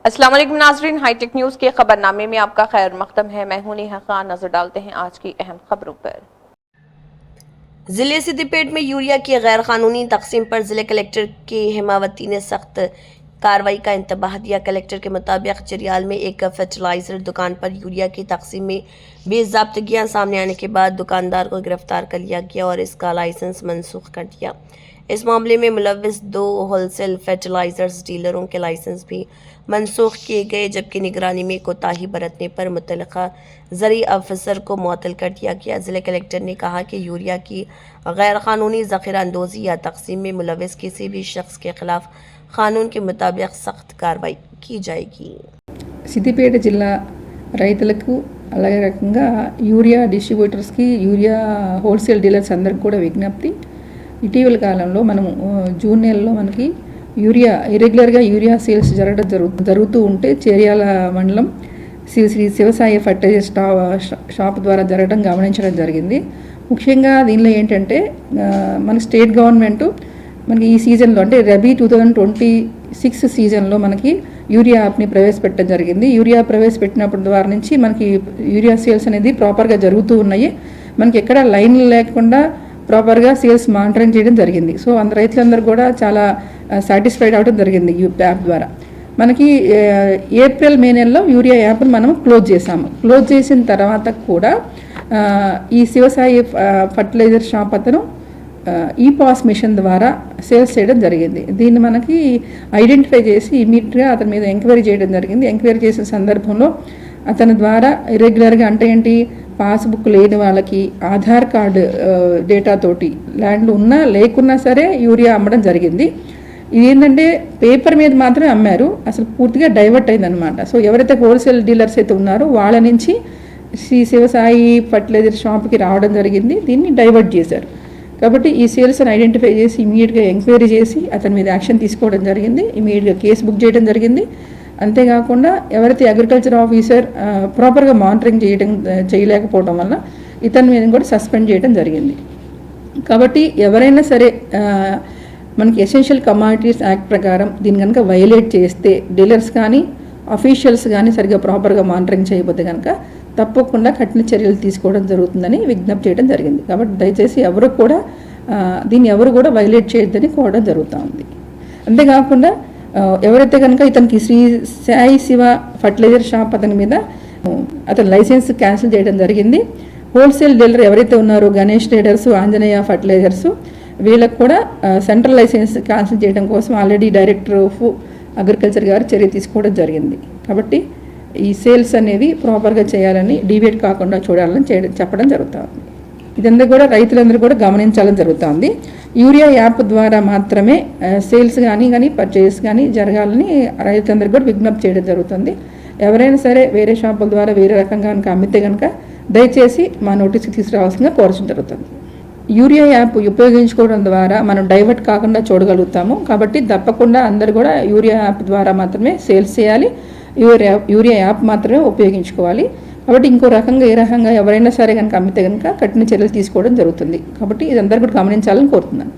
अस्सलाम वालेकुम नाज़रीन, हाईटेक न्यूज़ के खबरनामे में आपका खैर मकदम है। मैं हूं नेहा खान। नजर डालते हैं आज की अहम खबरों पर। जिले सिद्दीपेट में यूरिया की गैर कानूनी तकसीम पर जिले कलेक्टर के हेमावती ने सख्त कार्रवाई का इंतबाह दिया। कलेक्टर के मुताबिक चिरियाल में एक फर्टिलाइजर दुकान पर यूरिया की तकसीम में बेज़ाब्तगियां सामने आने के बाद दुकानदार को गिरफ्तार कर लिया गया और इसका लाइसेंस मनसूख कर दिया। इस मामले में मुलव्विस 2 होलसेल फर्टिलाइजर्स डीलरों के लाइसेंस भी मनसूख किए गए, जबकि निगरानी में कोताही बरतने पर मुतल्लिका ज़री अफसर को मुअत्तल कर दिया गया। ज़िले कलेक्टर ने कहा कि यूरिया की गैर कानूनी ज़ख़ीरा अंदोज़ी या तकसीम में मुलव्विस किसी भी शख्स के खिलाफ कानून के मुताबिक सख्त कार्रवाई की जाएगी। సిద్దిపేట జిల్లా రైతులకు అలాగే రకంగా యూరియా డిస్ట్రిబ్యూటర్స్కి యూరియా హోల్సేల్ డీలర్స్ అందరికి కూడా విజ్ఞప్తి, ఇటీవల కాలంలో మనము జూన్ నెలలో మనకి యూరియా ఇరెగ్యులర్గా యూరియా సేల్స్ జరుగుతూ ఉంటే చేర్యాల మండలం శ్రీ శివసాయి ఫర్టిలైజర్ షాప్ ద్వారా జరగడం గమనించడం జరిగింది. ముఖ్యంగా దీనిలో ఏంటంటే మన స్టేట్ గవర్నమెంట్ మనకి ఈ సీజన్లో అంటే రబీ 2026 సీజన్లో మనకి యూరియా యాప్ని ప్రవేశపెట్టడం జరిగింది. యూరియా ప్రవేశపెట్టినప్పుడు ద్వారా నుంచి మనకి యూరియా సేల్స్ అనేది ప్రాపర్గా జరుగుతూ ఉన్నాయి. మనకి ఎక్కడ లైన్లు లేకుండా ప్రాపర్గా సేల్స్ మానిటరింగ్ చేయడం జరిగింది. సో రైతులందరూ కూడా చాలా సాటిస్ఫైడ్ అవడం జరిగింది ఈ యాప్ ద్వారా. మనకి ఏప్రిల్ మే నెలలో యూరియా యాప్ని మనం క్లోజ్ చేసాము. క్లోజ్ చేసిన తర్వాత కూడా ఈ శివసాయి ఫర్టిలైజర్ షాప్ అతను ఈపాస్ మిషన్ ద్వారా సేల్స్ చేయడం జరిగింది. దీన్ని మనకి ఐడెంటిఫై చేసి ఇమీడియట్గా అతని మీద ఎంక్వైరీ చేయడం జరిగింది. ఎంక్వైరీ చేసిన సందర్భంలో అతని ద్వారా ఇరెగ్యులర్గా అంటే ఏంటి, పాస్బుక్ లేని వాళ్ళకి ఆధార్ కార్డు డేటాతోటి ల్యాండ్లు ఉన్నా లేకున్నా సరే యూరియా అమ్మడం జరిగింది. ఇది ఏంటంటే పేపర్ మీద మాత్రమే అమ్మారు, అసలు పూర్తిగా డైవర్ట్ అయిందనమాట. సో ఎవరైతే హోల్సేల్ డీలర్స్ అయితే ఉన్నారో వాళ్ళ నుంచి శ్రీ శివసాయి ఫర్టిలైజర్ షాప్కి రావడం జరిగింది. దీన్ని డైవర్ట్ చేశారు. కాబట్టి ఈ సేల్స్ని ఐడెంటిఫై చేసి ఇమీడియట్గా ఎంక్వైరీ చేసి అతని మీద యాక్షన్ తీసుకోవడం జరిగింది. ఇమీడియట్గా కేసు బుక్ చేయడం జరిగింది. అంతేకాకుండా ఎవరైతే అగ్రికల్చర్ ఆఫీసర్ ప్రాపర్గా మానిటరింగ్ చేయలేకపోవడం వల్ల ఇతని మీద కూడా సస్పెండ్ చేయడం జరిగింది. కాబట్టి ఎవరైనా సరే మనకి ఎసెన్షియల్ కమాడిటీస్ యాక్ట్ ప్రకారం దీన్ని కనుక వైలేట్ చేస్తే డీలర్స్ కానీ అఫీషియల్స్ కానీ సరిగ్గా ప్రాపర్గా మానిటరింగ్ చేయకపోతే కనుక తప్పకుండా కఠిన చర్యలు తీసుకోవడం జరుగుతుందని విజ్ఞప్తి చేయడం జరిగింది. కాబట్టి దయచేసి దీన్ని ఎవరు కూడా వైలేట్ చేయొద్దని కోరడం జరుగుతూ ఉంది. అంతేకాకుండా ఎవరైతే కనుక ఇతనికి శ్రీ సాయి శివ ఫర్టిలైజర్ షాప్ అతని మీద అతని లైసెన్స్ క్యాన్సిల్ చేయడం జరిగింది. హోల్సేల్ డీలర్ ఎవరైతే ఉన్నారో గణేష్ ట్రేడర్స్, ఆంజనేయ ఫర్టిలైజర్స్, వీళ్ళకు కూడా సెంట్రల్ లైసెన్స్ క్యాన్సిల్ చేయడం కోసం ఆల్రెడీ డైరెక్టర్ ఆఫ్ అగ్రికల్చర్ గారు చర్య తీసుకోవడం జరిగింది. కాబట్టి ఈ సేల్స్ అనేవి ప్రాపర్గా చేయాలని, డీవియేట్ కాకుండా చూడాలని చెప్పడం జరుగుతుంది. ఇదంతా కూడా రైతులందరూ కూడా గమనించాలని జరుగుతుంది. యూరియా యాప్ ద్వారా మాత్రమే సేల్స్ కానీ పర్చేస్ కానీ జరగాలని రైతులందరూ కూడా విజ్ఞప్తి చేయడం జరుగుతుంది. ఎవరైనా సరే వేరే షాపుల ద్వారా వేరే రకంగా కనుక అమ్మితే కనుక దయచేసి మా నోటీస్కి తీసుకురావాల్సిందిగా కోరడం జరుగుతుంది. యూరియా యాప్ ఉపయోగించుకోవడం ద్వారా మనం డైవర్ట్ కాకుండా చూడగలుగుతాము. కాబట్టి తప్పకుండా అందరూ కూడా యూరియా యాప్ ద్వారా మాత్రమే సేల్స్ చేయాలి, యూరియా యాప్ మాత్రమే ఉపయోగించుకోవాలి. కాబట్టి ఇంకో రకంగా ఏ రకంగా ఎవరైనా సరే కనుక అమ్మితే కనుక కఠిన చర్యలు తీసుకోవడం జరుగుతుంది. కాబట్టి ఇదందరూ కూడా గమనించాలని కోరుతున్నాను.